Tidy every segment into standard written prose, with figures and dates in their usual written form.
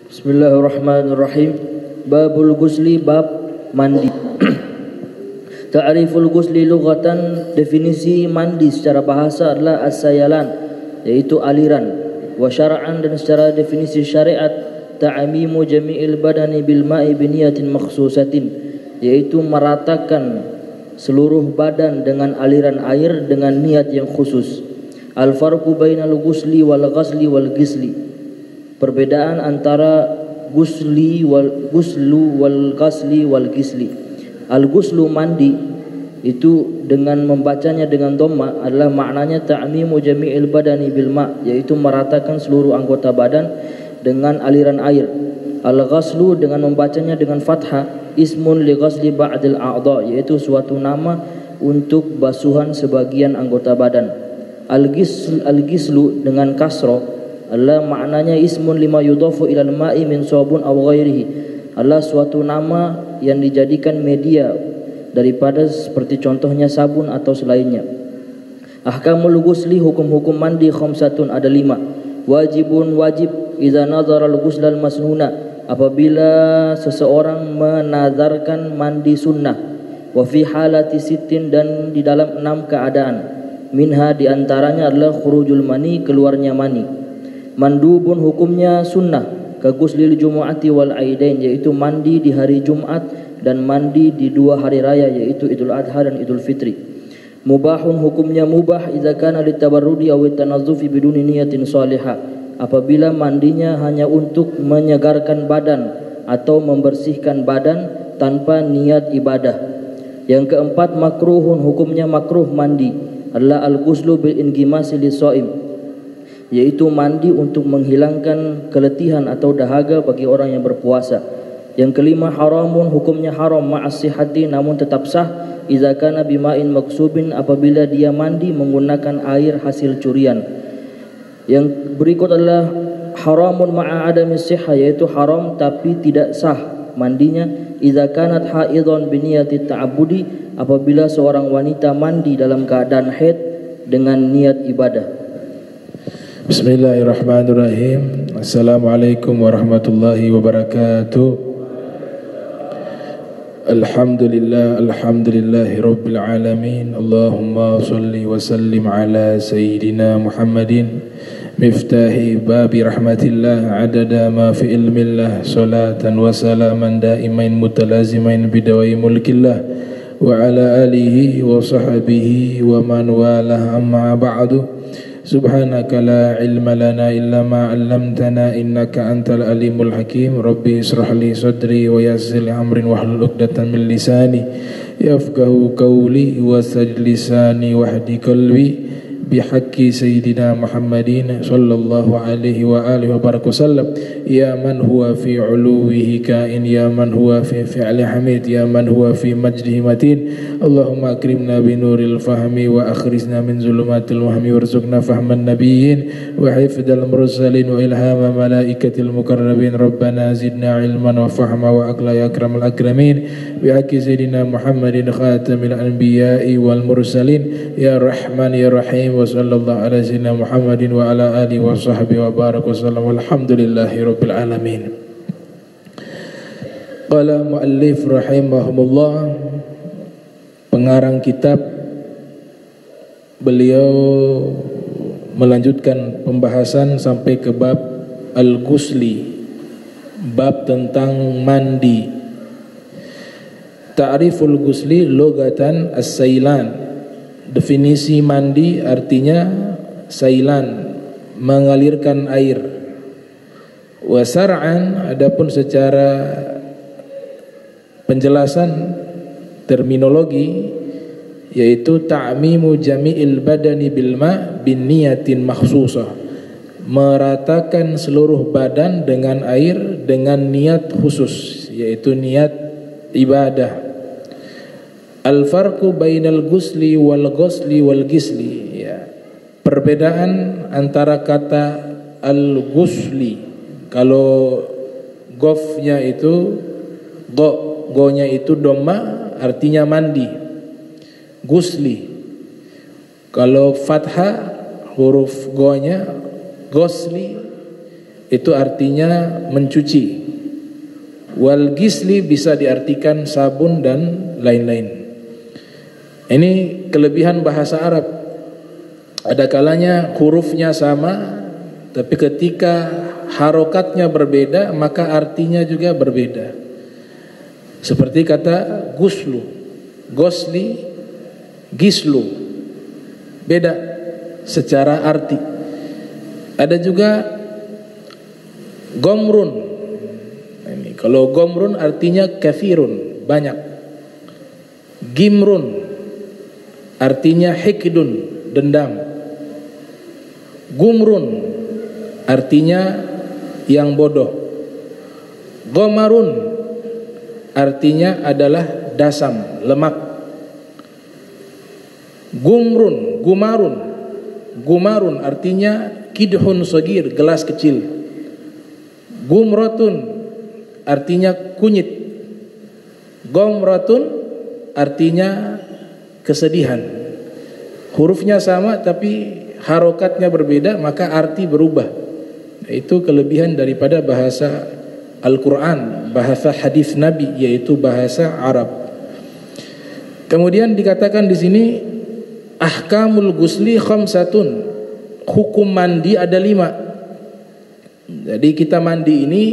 Bismillahirrahmanirrahim. Babul ghusli, bab mandi. Ta'riful ghusli lughatan, definisi mandi secara bahasa adalah as-sayalan, yaitu aliran. Wa syar'an, dan secara definisi syariat, ta'mimu jami'il badani bil ma'i bi niyatin makhsusatin, yaitu meratakan seluruh badan dengan aliran air dengan niat yang khusus. Al-farqu bainal ghusli wal ghasli wal gisli, perbedaan antara ghuslu wal ghasli wal gisli. Al-ghuslu mandi itu dengan membacanya dengan dhamma adalah maknanya ta'mimu jami'il badani bil ma', yaitu meratakan seluruh anggota badan dengan aliran air. Al-ghaslu dengan membacanya dengan fathah, ismun li ghasli ba'dil a'dha, yaitu suatu nama untuk basuhan sebagian anggota badan. Al-gislu dengan kasrah adalah maknanya ismun lima yudhafu ilal ma'i min sabun aw ghairihi, adalah suatu nama yang dijadikan media daripada seperti contohnya sabun atau selainnya. Ahkamul ghusli, hukum-hukum mandi khamsatun, ada 5. Wajibun, wajib, idza nazara al-ghusl al-masnuna, apabila seseorang menazarkan mandi sunnah. Wa fi halati sittin, dan di dalam 6 keadaan. Minha, diantaranya adalah khurujul mani, keluarnya mani. Mandubun, hukumnya sunnah, ka ghuslil jumu'ati wal aidain, yaitu mandi di hari Jumat dan mandi di 2 hari raya, yaitu Idul Adha dan Idul Fitri. Mubahun, hukumnya mubah, idza kana litabarrudi aw litanazzufi biduni niyatin salihah, apabila mandinya hanya untuk menyegarkan badan atau membersihkan badan tanpa niat ibadah. Yang keempat, makruhun, hukumnya makruh mandi adalah al-ghuslu bil ingimasi lis-shaim, yaitu mandi untuk menghilangkan keletihan atau dahaga bagi orang yang berpuasa. Yang kelima, haramun, hukumnya haram ma'as-sihhati, namun tetap sah, idza kana bima'in maksubin, apabila dia mandi menggunakan air hasil curian. Yang berikut adalah haramun ma'a adamis sihha, yaitu haram tapi tidak sah mandinya, idza kanat haidhan bi niyati ta'abbudi, apabila seorang wanita mandi dalam keadaan haid dengan niat ibadah. Bismillahirrahmanirrahim. Assalamualaikum warahmatullahi wabarakatuh. Alhamdulillahi rabbil alamin. Allahumma salli wa sallim ala sayyidina Muhammadin miftahi babi rahmatillah, adada ma fi ilmillah, salatan wa salaman daimain mutalazimain bidawai mulkillah, wa ala alihi wa sahbihi wa man walah, amma ba'du. Subhanaka la ilma lana illa ma 'allamtana innaka antal alimul hakim. Rabbi israh li sadri wa yassir li amrin wahlul 'uqdatam min lisani yafqahu qawli wassajid lisani wahdi qalbi bihaqqi sayyidina Muhammadin sallallahu alaihi wa alihi wa barak wasallam. Ya man huwa fi uluwihi kain, ya man huwa fi fi'li hamid, ya man huwa fi majdihi matin. Allahumma akrimna bi nuril fahmi wa akhrijna min zulumatil wahmi warzuqna fahman nabiyyin wa hifdzal mursalin wa ilhama malaikatil mukarrabin. Rabbana zidna ilman wa fahma wa aqla ya akramal akramin bi haqqi sayyidina Muhammadin khatamil anbiya'i wal mursalin. Ya Rahman ya Rahim, wa sallallahu ala sayyidina Muhammadin wa ala alihi wa sahbihi wa barak wa sallam, walhamdulillahi rabbil alamin. Qala muallif rahimahumullah, pengarang kitab, beliau melanjutkan pembahasan sampai ke bab al-ghusli, bab tentang mandi. Ta'riful ghusli lugatan as-sailan, definisi mandi artinya sailan, mengalirkan air. Wa syar'an, adapun secara penjelasan terminologi, yaitu ta'mimu jami'il badani bil ma' bin niyatin makhsusah, meratakan seluruh badan dengan air dengan niat khusus, yaitu niat ibadah. Al-farqu bainal ghusli wal ghusli wal gisli, ya. Perbedaan antara kata al-ghusli, kalau gofnya itu go-nya itu dhamma, artinya mandi. Ghusli, kalau fathah huruf go-nya ghusli itu artinya mencuci. Wal gisli bisa diartikan sabun dan lain-lain. Ini kelebihan bahasa Arab. Ada kalanya hurufnya sama, tapi ketika harokatnya berbeda, maka artinya juga berbeda. Seperti kata guslu, gosli, gislu, beda secara arti. Ada juga gomrun. Ini kalau gomrun artinya kafirun, banyak. Gimrun artinya hikdun, dendam. Gumrun artinya yang bodoh. Gomarun artinya adalah dasam, lemak. Gumrun, gumarun artinya kidhun sogir, gelas kecil. Gumrotun artinya kunyit. Gomrotun artinya kesedihan. Hurufnya sama tapi harokatnya berbeda, maka arti berubah. Itu kelebihan daripada bahasa Al-Quran, bahasa hadis Nabi, yaitu bahasa Arab. Kemudian dikatakan di sini ahkamul gusli khamsatun, hukum mandi ada 5. Jadi kita mandi ini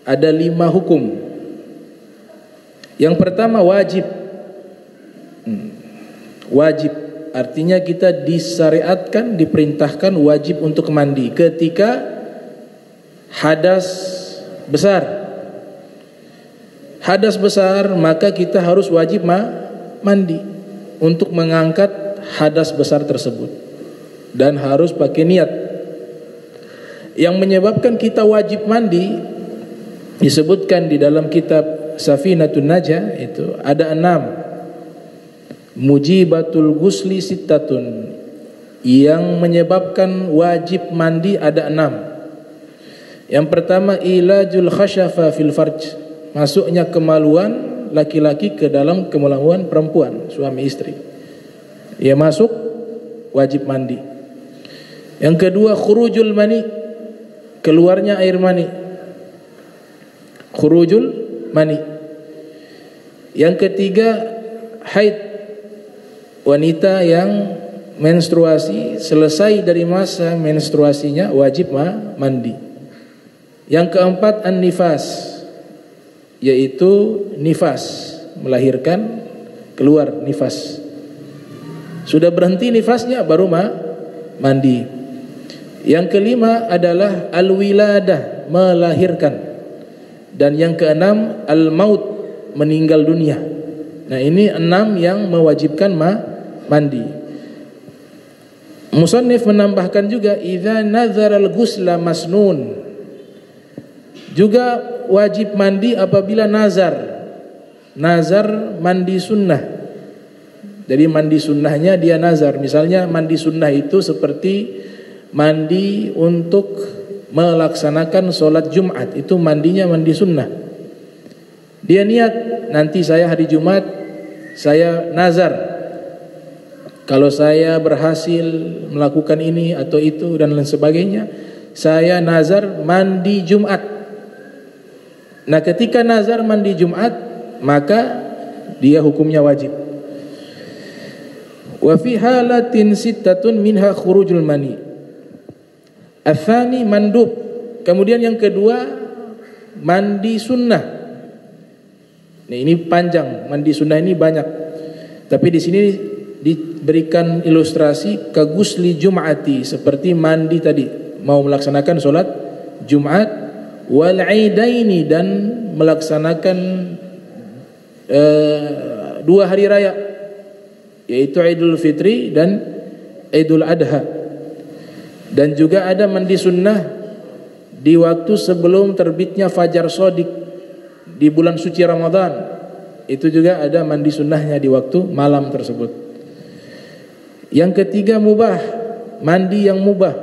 ada 5 hukum. Yang pertama wajib. Wajib artinya kita disyariatkan, diperintahkan wajib untuk mandi ketika hadas besar. Hadas besar maka kita harus wajib mandi untuk mengangkat hadas besar tersebut, dan harus pakai niat. Yang menyebabkan kita wajib mandi disebutkan di dalam kitab Safinatun Najah, itu ada 6. Mujibatul gusli sittatun, yang menyebabkan wajib mandi ada 6. Yang pertama ilajul khasyafa fil farj, masuknya kemaluan laki-laki ke dalam kemaluan perempuan, suami istri. Ia masuk wajib mandi. Yang kedua khurujul mani, keluarnya air mani. Khurujul mani. Yang ketiga haid, wanita yang menstruasi, selesai dari masa menstruasinya wajib mandi. Yang keempat an-nifas, yaitu nifas, melahirkan, keluar nifas. Sudah berhenti nifasnya baru mandi. Yang kelima adalah al-wiladah, melahirkan. Dan yang keenam al-maut, meninggal dunia. Nah ini 6 yang mewajibkan mandi. Musannif menambahkan juga idza nadzaral ghusla masnun, juga wajib mandi apabila nazar. Nazar mandi sunnah. Jadi mandi sunnahnya dia nazar. Misalnya mandi sunnah itu seperti mandi untuk melaksanakan sholat Jumat, itu mandinya mandi sunnah. Dia niat, nanti saya hari Jumat saya nazar, kalau saya berhasil melakukan ini atau itu dan lain sebagainya, saya nazar mandi Jumat. Nah ketika nazar mandi Jumat, maka dia hukumnya wajib. Wa fi halatin sittatun minha khurujul mani. Atsani mandub. Kemudian yang kedua mandi sunnah. Nah, ini panjang, mandi sunnah ini banyak. Tapi di sini diberikan ilustrasi kagusli jum'ati, seperti mandi tadi mau melaksanakan sholat Jumat, wal aidaini, dan melaksanakan 2 hari raya, yaitu Idul Fitri dan Idul Adha. Dan juga ada mandi sunnah di waktu sebelum terbitnya fajar shadiq di bulan suci Ramadan. Itu juga ada mandi sunnahnya di waktu malam tersebut. Yang ketiga mubah, mandi yang mubah.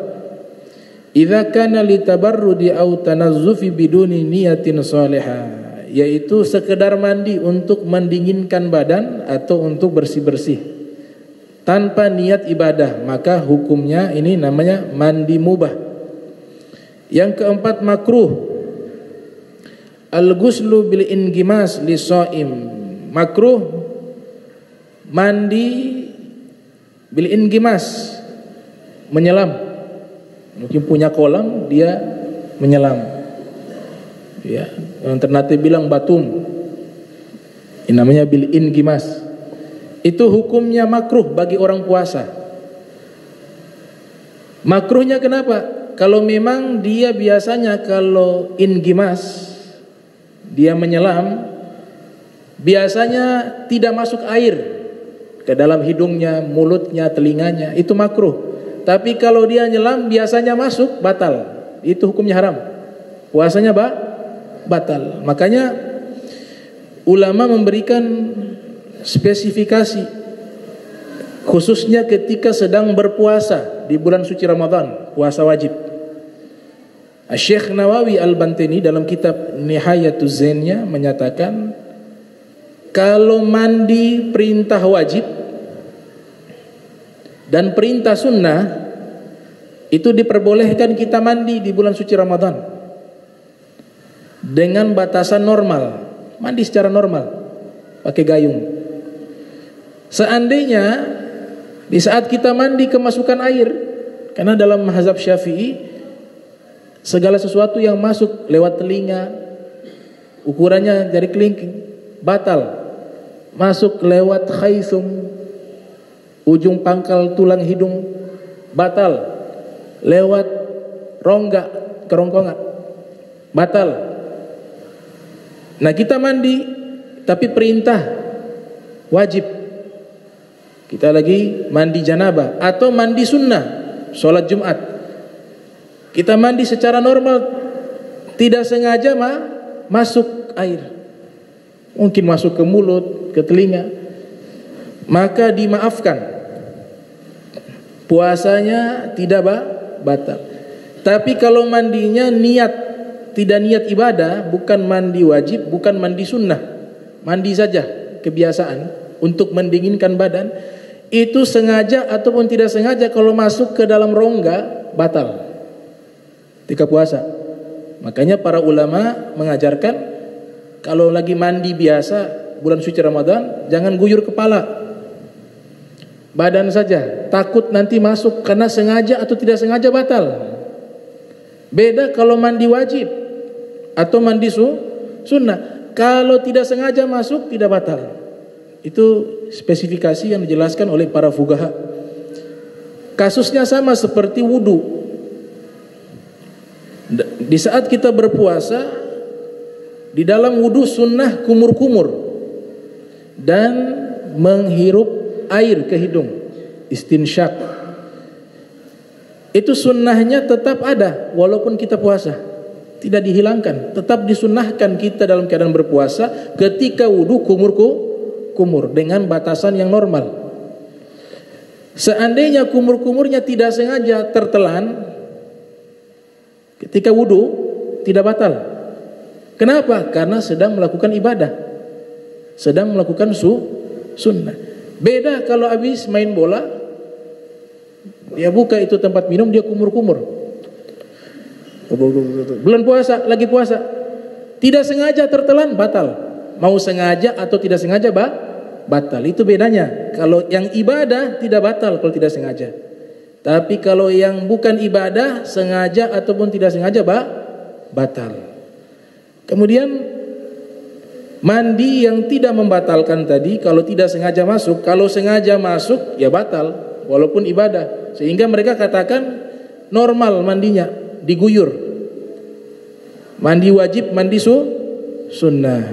Idza kana litabarrudi aw tanazzufi biduni niyatin salihah, yaitu sekedar mandi untuk mendinginkan badan atau untuk bersih-bersih. tanpa niat ibadah, maka hukumnya ini namanya mandi mubah. Yang keempat, makruh al-ghuslu bil ingimas li shaim. Makruh mandi bil ingimas, menyelam. Mungkin punya kolam, dia menyelam. Ya, yang Ternate bilang batum. Ini namanya bil ingimas. Itu hukumnya makruh bagi orang puasa. Makruhnya kenapa? Kalau memang dia biasanya kalau ingimas, dia menyelam, biasanya tidak masuk air ke dalam hidungnya, mulutnya, telinganya, itu makruh. Tapi kalau dia nyelam biasanya masuk, batal. Itu hukumnya haram. Puasanya batal. Makanya ulama memberikan spesifikasi, khususnya ketika sedang berpuasa di bulan suci Ramadan, puasa wajib. Syekh Nawawi Al-Bantini dalam kitab Nihayatuz Zainnya menyatakan, kalau mandi perintah wajib dan perintah sunnah itu diperbolehkan kita mandi di bulan suci Ramadan dengan batasan normal, mandi secara normal pakai gayung. Seandainya di saat kita mandi kemasukan air, karena dalam mazhab Syafi'i segala sesuatu yang masuk lewat telinga, ukurannya dari kelingking, batal. Masuk lewat khaisum, ujung pangkal tulang hidung, batal. Lewat rongga, kerongkongan, batal. Nah, kita mandi tapi perintah wajib. Kita lagi mandi janabah atau mandi sunnah, sholat Jumat. Kita mandi secara normal, tidak sengaja masuk air. Mungkin masuk ke mulut, ke telinga, maka dimaafkan. Puasanya tidak batal. Tapi kalau mandinya tidak niat ibadah, bukan mandi wajib, bukan mandi sunnah, mandi saja kebiasaan untuk mendinginkan badan, itu sengaja ataupun tidak sengaja kalau masuk ke dalam rongga, batal ketika puasa. Makanya para ulama mengajarkan kalau lagi mandi biasa bulan suci Ramadan, jangan guyur kepala, badan saja, takut nanti masuk, karena sengaja atau tidak sengaja batal. Beda kalau mandi wajib atau mandi sunnah, kalau tidak sengaja masuk tidak batal. Itu spesifikasi yang dijelaskan oleh para fuqaha. Kasusnya sama seperti wudu. Di saat kita berpuasa, di dalam wudu sunnah kumur-kumur dan menghirup air ke hidung, istinsyak. Itu sunnahnya tetap ada walaupun kita puasa, tidak dihilangkan, tetap disunnahkan kita dalam keadaan berpuasa ketika wudu kumur dengan batasan yang normal. Seandainya kumur-kumurnya tidak sengaja tertelan ketika wudu, tidak batal. Kenapa? Karena sedang melakukan ibadah, sedang melakukan sunnah. Beda kalau habis main bola, dia buka itu tempat minum, dia kumur-kumur. Bulan puasa, lagi puasa, tidak sengaja tertelan, batal. Mau sengaja atau tidak sengaja batal. Itu bedanya. Kalau yang ibadah tidak batal kalau tidak sengaja. Tapi kalau yang bukan ibadah, sengaja ataupun tidak sengaja batal. Kemudian mandi yang tidak membatalkan tadi, kalau tidak sengaja masuk, kalau sengaja masuk ya batal walaupun ibadah. Sehingga mereka katakan normal mandinya, diguyur. Mandi wajib, mandi sunnah.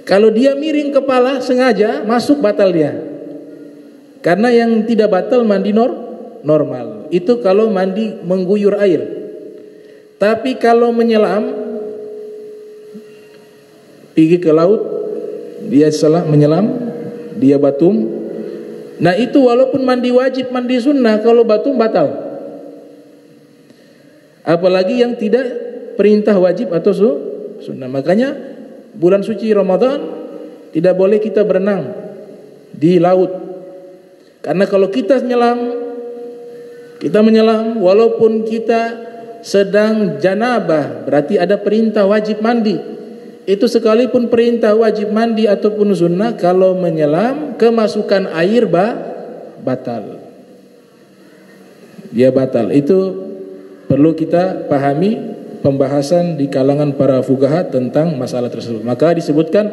Kalau dia miring kepala sengaja masuk, batal dia. Karena yang tidak batal mandi normal. Itu kalau mandi mengguyur air. Tapi kalau menyelam, pergi ke laut, dia salah menyelam, dia batum. Nah itu walaupun mandi wajib, mandi sunnah, kalau batum batal. Apalagi yang tidak perintah wajib atau sunnah. Makanya bulan suci Ramadan tidak boleh kita berenang di laut. Karena kalau kita menyelam walaupun kita sedang janabah, berarti ada perintah wajib mandi. Itu sekalipun perintah wajib mandi ataupun sunnah, kalau menyelam kemasukan air batal. Dia batal. Itu perlu kita pahami pembahasan di kalangan para fuqaha tentang masalah tersebut. Maka disebutkan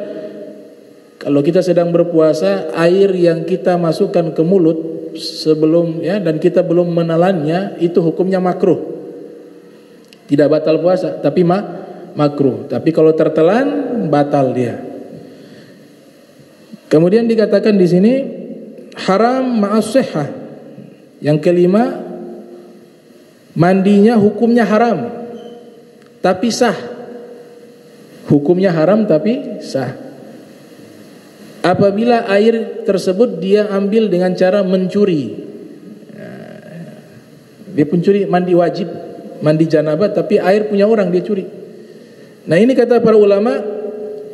kalau kita sedang berpuasa, air yang kita masukkan ke mulut sebelum dan kita belum menelannya, itu hukumnya makruh. Tidak batal puasa, tapi makruh. Tapi kalau tertelan, batal dia. Kemudian dikatakan di sini haram ma'as sihhah. Yang kelima, mandinya hukumnya haram tapi sah. Hukumnya haram tapi sah. Apabila air tersebut dia ambil dengan cara mencuri. Dia pencuri, mandi wajib, mandi janabah, tapi air punya orang dia curi. Nah ini kata para ulama,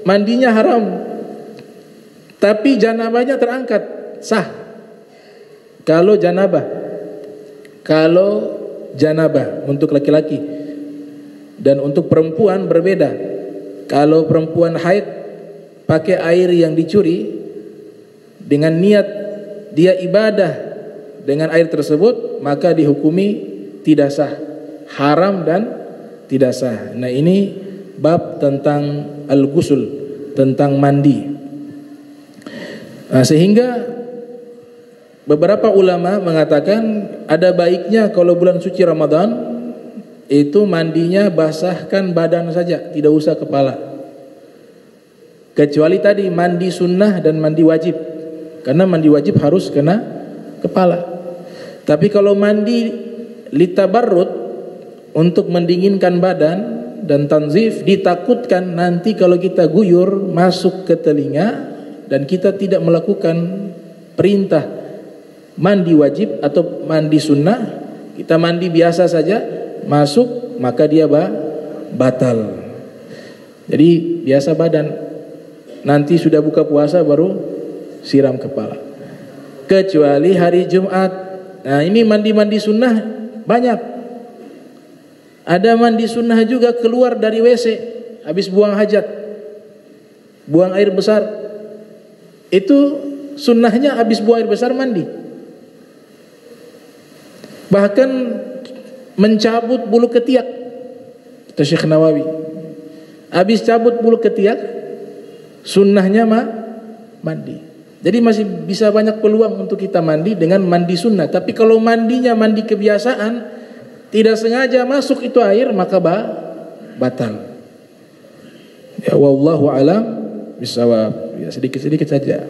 mandinya haram tapi janabahnya terangkat, sah. Kalau janabah untuk laki-laki, dan untuk perempuan berbeda. Kalau perempuan haid pakai air yang dicuri dengan niat dia ibadah dengan air tersebut, maka dihukumi tidak sah, haram dan tidak sah. Nah ini bab tentang al-ghusl, tentang mandi. Nah, sehingga beberapa ulama mengatakan ada baiknya kalau bulan suci Ramadan itu mandinya basahkan badan saja, tidak usah kepala. Kecuali tadi mandi sunnah dan mandi wajib, karena mandi wajib harus kena kepala. Tapi kalau mandi litabarrud, untuk mendinginkan badan dan tanzif, ditakutkan nanti kalau kita guyur masuk ke telinga dan kita tidak melakukan perintah mandi wajib atau mandi sunnah, kita mandi biasa saja masuk, maka dia batal. Jadi biasa badan, nanti sudah buka puasa baru siram kepala. Kecuali hari Jumat. Nah ini mandi-mandi sunnah banyak. Ada mandi sunnah juga keluar dari WC habis buang hajat, buang air besar. Itu sunnahnya habis buang air besar mandi. Bahkan mencabut bulu ketiak, kata Syekh Nawawi, habis cabut bulu ketiak sunnahnya mandi. Jadi masih bisa banyak peluang untuk kita mandi dengan mandi sunnah. Tapi kalau mandinya mandi kebiasaan, tidak sengaja masuk itu air, maka batal. Ya wallahu alam bisawab. Ya sedikit-sedikit saja.